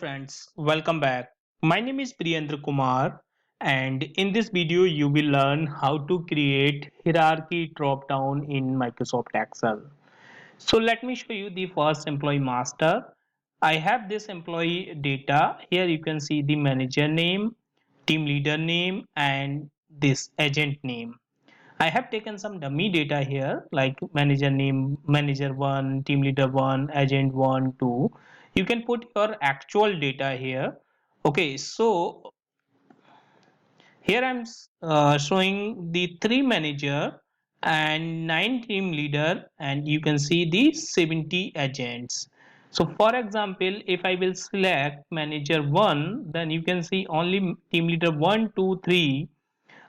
friends, welcome back. My name is Priyendra Kumar, and in this video you will learn how to create hierarchy drop-down in Microsoft Excel. So let me show you the first employee master. I have this employee data. Here you can see the manager name, team leader name, and this agent name. I have taken some dummy data here like manager name, manager 1, team leader 1, agent 1, 2. You can put your actual data here. Okay, so here I'm showing the 3 manager and 9 team leader, and you can see the 70 agents. So for example, if I will select manager 1, then you can see only team leader 1, 2, 3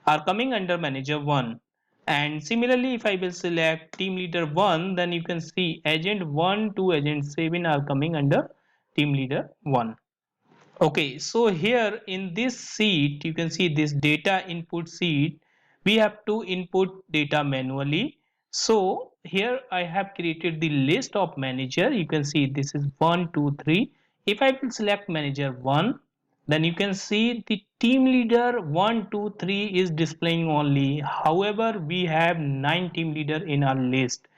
are coming under manager 1, and similarly if I will select team leader 1, then you can see agent 1 to agent 7 are coming under team leader 1. Okay, so here in this sheet you can see this data input sheet. We have to input data manually. So here I have created the list of manager. You can see this is 1, 2, 3. If I will select manager 1, then you can see the team leader 1, 2, 3 is displaying only. However, we have 9 team leader in our list,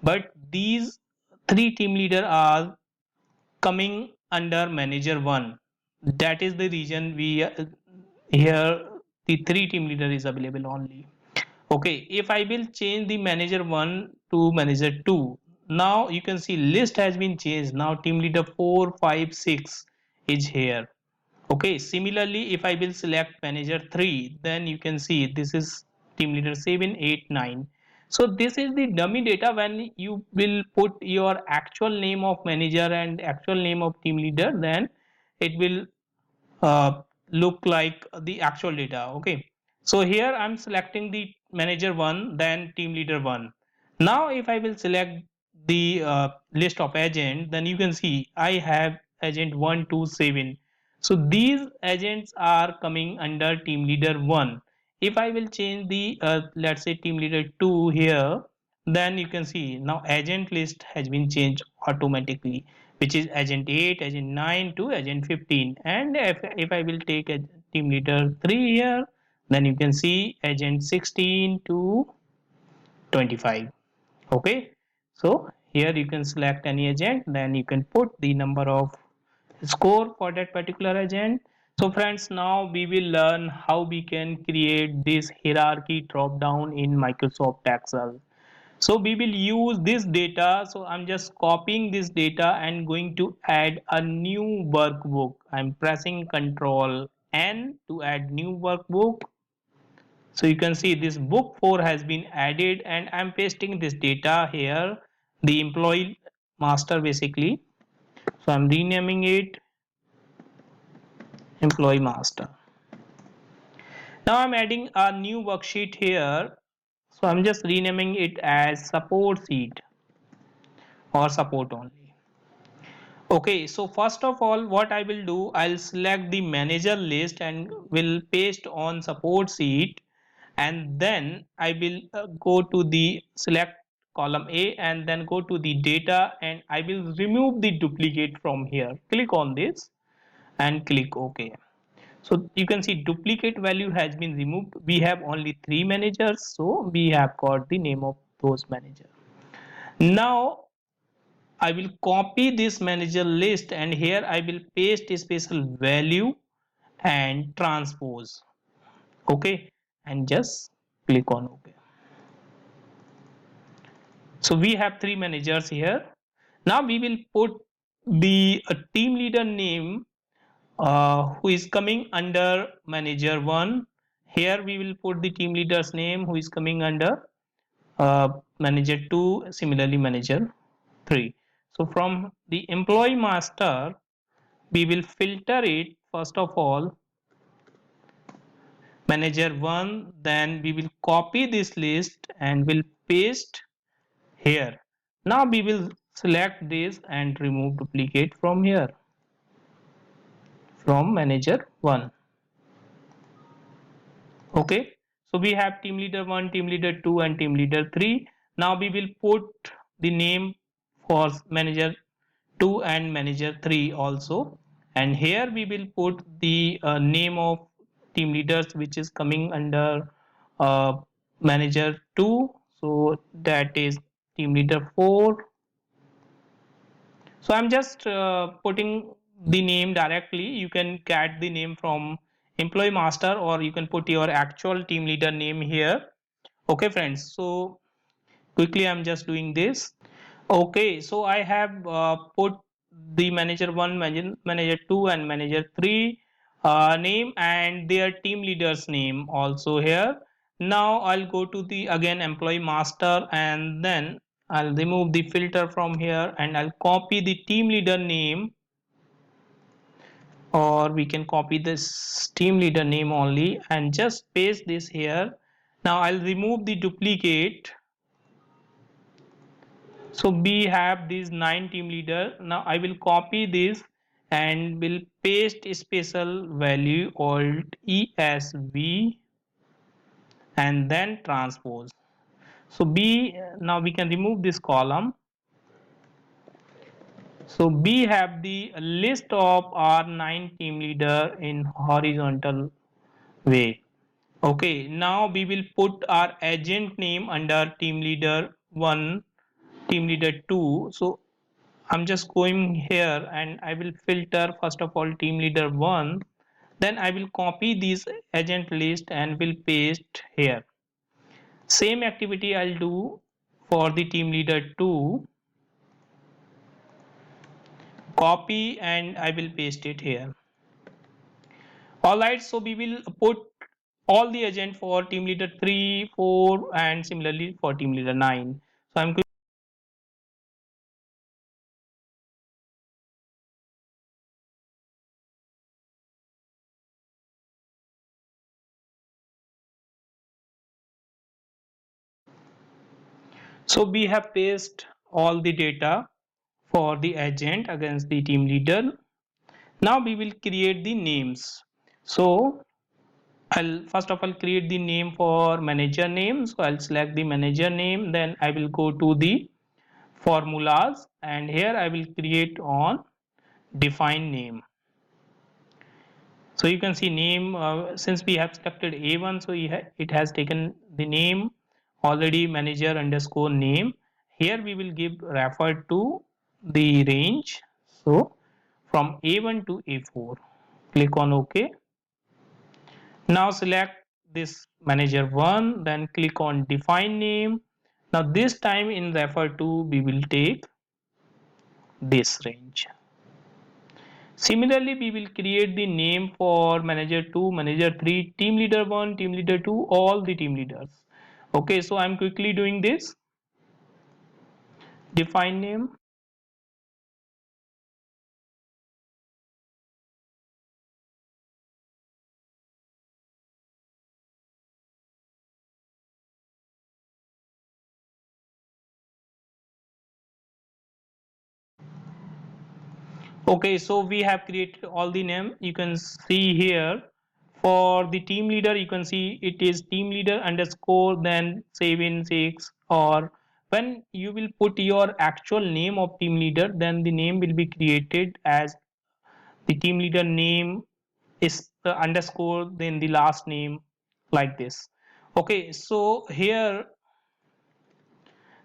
but these 3 team leader are coming under manager 1. That is the reason we here the 3 team leader is available only. Okay, if I will change the manager 1 to manager 2, now you can see list has been changed. Now team leader 4, 5, 6 is here. Okay, similarly if I will select manager 3, then you can see this is team leader 7, 8, 9. So this is the dummy data. When you will put your actual name of manager and actual name of team leader, then it will uh, look like the actual data. Okay, so here I'm selecting the manager 1, then team leader 1. Now if I will select the list of agent, then you can see I have agent 1 to 7. So these agents are coming under team leader 1. If I will change the let's say team leader 2 here, then you can see now agent list has been changed automatically, which is agent 8, agent 9 to agent 15. And if I will take a team leader 3 here, then you can see agent 16 to 25. Okay, so here you can select any agent, then you can put the number of score for that particular agent. So friends, now we will learn how we can create this hierarchy drop down in Microsoft Excel. So we will use this data. So I'm just copying this data and going to add a new workbook. I'm pressing Ctrl N to add new workbook. So you can see this book 4 has been added, and I'm pasting this data here, the employee master basically. So I'm renaming it employee master. Now I'm adding a new worksheet here. So I'm just renaming it as support sheet or support only. Okay, so first of all, what I will do, I'll select the manager list and will paste on support sheet, and then I will go to the select column A and then go to the data, and I will remove the duplicate from here. Click on this and click OK. So you can see duplicate value has been removed. We have only 3 managers, so we have got the name of those managers. Now I will copy this manager list, and here I will paste a special value and transpose. Okay, and just click on OK. So we have 3 managers here. Now we will put the team leader name who is coming under manager 1. Here we will put the team leader's name who is coming under manager 2, similarly manager 3. So from the employee master, we will filter it first of all manager 1, then we will copy this list and will paste here. Now we will select this and remove duplicate from here, from manager 1. Okay, so we have team leader 1, team leader 2 and team leader 3. Now we will put the name for manager 2 and manager 3 also, and here we will put the name of team leaders which is coming under uh, manager 2, so that is team leader 4. So I'm just putting the name directly. You can get the name from employee master, or you can put your actual team leader name here. Okay friends, so quickly I'm just doing this. Okay, so I have put the manager 1, manager 2 and manager 3 name and their team leaders name also here. Now I'll go to the again employee master, and then I'll remove the filter from here and I'll copy the team leader name, or we can copy this team leader name only and just paste this here. Now I'll remove the duplicate. So we have these 9 team leader. Now I will copy this and will paste a special value alt ESV and then transpose. So B, now we can remove this column. So B have the list of our 9 team leader in horizontal way. Okay, now we will put our agent name under team leader 1, team leader 2. So I'm just going here and I will filter first of all team leader 1, then I will copy this agent list and will paste here. Same activity I'll do for the team leader 2, copy and I will paste it here. Alright, so we will put all the agent for team leader 3, 4 and similarly for team leader 9. So I'm So we have pasted all the data for the agent against the team leader. Now we will create the names. So I'll first of all create the name for manager name. So I'll select the manager name, then I will go to the formulas and here I will create on define name. So you can see name, since we have selected A1, so it has taken the name already, manager underscore name. Here we will give refer to the range. So from A1 to A4, click on OK. Now select this manager 1, then click on define name. Now this time in refer to we will take this range. Similarly, we will create the name for manager 2, manager 3, team leader 1, team leader 2, all the team leaders. Okay, so I'm quickly doing this. Define name. Okay, so we have created all the name. You can see here for the team leader, you can see it is team leader underscore then 7 6, or when you will put your actual name of team leader, then the name will be created as the team leader name is the underscore then the last name, like this. Okay, so here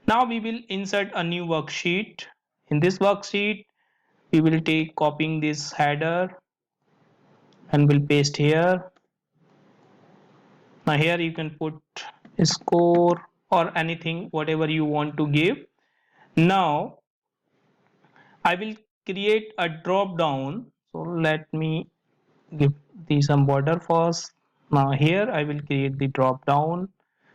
now we will insert a new worksheet. In this worksheet we will take copying this header and will paste here. Now here you can put score or anything whatever you want to give. Now I will create a drop down, so let me give the some border first. Now here I will create the drop down.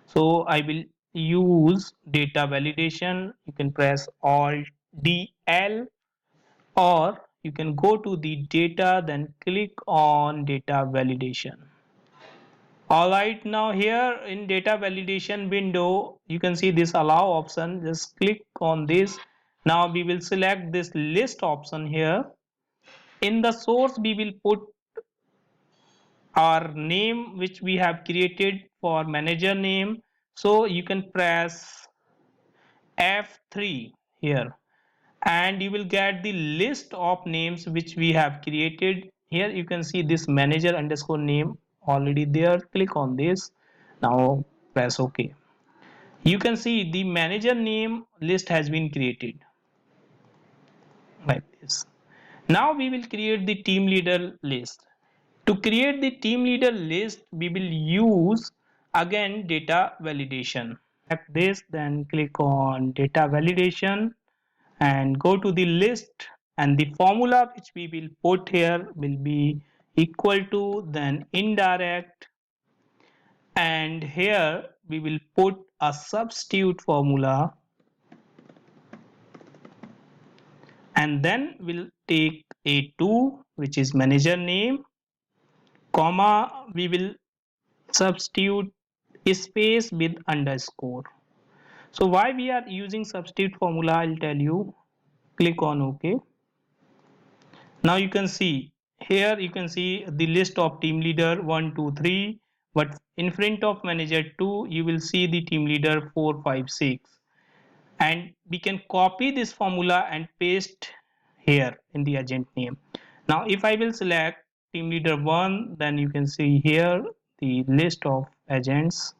So I will use data validation. You can press alt DL, or you can go to the data then click on data validation. Alright, now here in data validation window you can see this allow option, just click on this. Now we will select this list option here. In the source we will put our name which we have created for manager name. So you can press F3 here and you will get the list of names which we have created. Here you can see this manager underscore name already there. Click on this. Now press OK. You can see the manager name list has been created like this. Now we will create the team leader list. To create the team leader list, we will use again data validation. Select this, then click on data validation and go to the list, and the formula which we will put here will be equal to then indirect, and here we will put a substitute formula, and then we'll take a2 which is manager name, comma, we will substitute space with underscore. So why we are using substitute formula, I'll tell you. Click on OK. Now you can see here, you can see the list of team leader 1 2 3, but in front of manager 2 you will see the team leader 4 5 6, and we can copy this formula and paste here in the agent name. Now if I will select team leader 1, then you can see here the list of agents.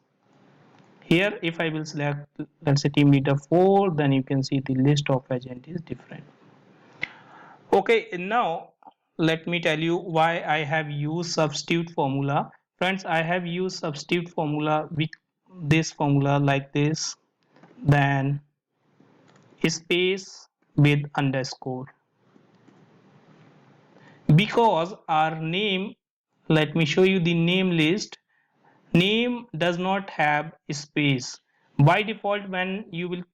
Here if I will select, let's say, team leader 4, then you can see the list of agent is different. Okay, now let me tell you why I have used substitute formula. Friends, I have used substitute formula with this formula like this, then space with underscore, because our name, let me show you the name list. Name does not have space. By default, when you will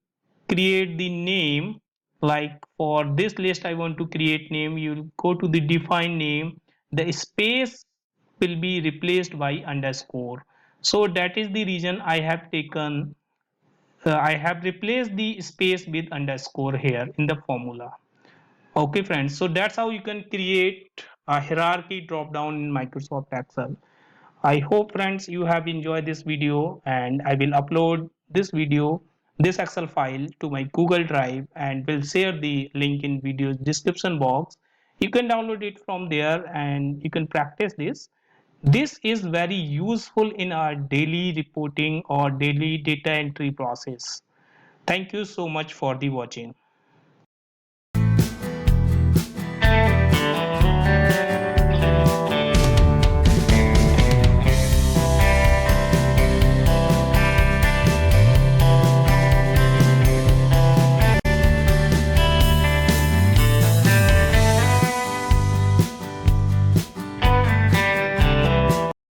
create the name, like for this list I want to create name, you will go to the define name, the space will be replaced by underscore. So that is the reason I have taken, I have replaced the space with underscore here in the formula. Okay friends, so that's how you can create a hierarchy drop down in Microsoft Excel. I hope friends you have enjoyed this video, and I will upload this video, this Excel file, to my Google Drive, and will share the link in video description box. You can download it from there and you can practice this. This is very useful in our daily reporting or daily data entry process. Thank you so much for the watching.